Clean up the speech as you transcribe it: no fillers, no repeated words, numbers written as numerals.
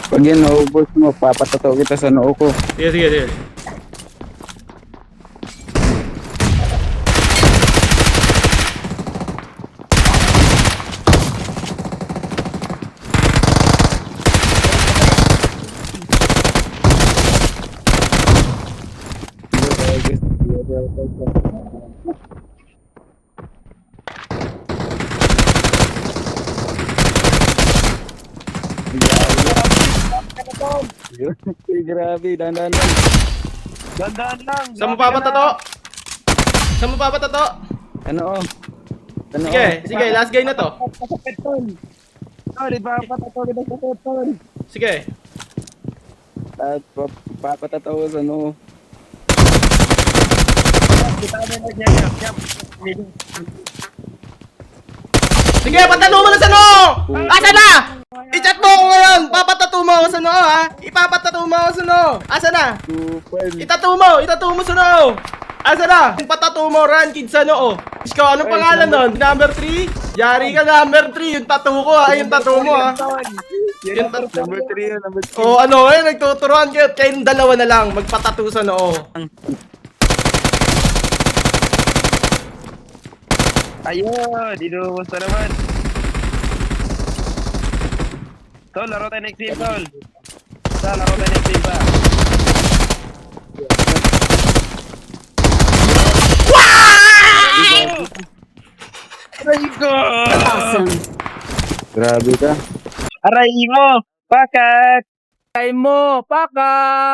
Pag yan naubos mo, papatato kita sa noo ko. Sige, sige, sige. Grabe, dandan lang. Dandaan lang. Saan mo papatato? Saan mo papatato? Ano oh? Ano Sige, sige, last game na to. Sakit tol. Tol, ipapatato kita sa sakit tol. Sige. At papatato ko sa noo. Kita na jump. Sige, patato mo na sa noo! Asa na? I-chat mo ako ngayon! Papatato mo ako sa noo, ha? Ipapatato mo ako sa noo! Asa na? Super. Itatato mo sa noo! Asa na? Yung patato mo, run kid sa noo. Ikaw, anong pangalan nun? Number 3? Yari ka number 3, yung tattoo ko ha, yung tattoo mo ha. Yung Number 3 yun, number 3. O ano, nagtuturuan kayo, kayong dalawa na lang, magpatato sa noo. Ayun, dinumos na naman. Tol, laro tayo next game, tol. Laro tayo next game pa. Aray ko! Awesome. Grabe ka. Aray mo! Bakit? Ay mo, pakak!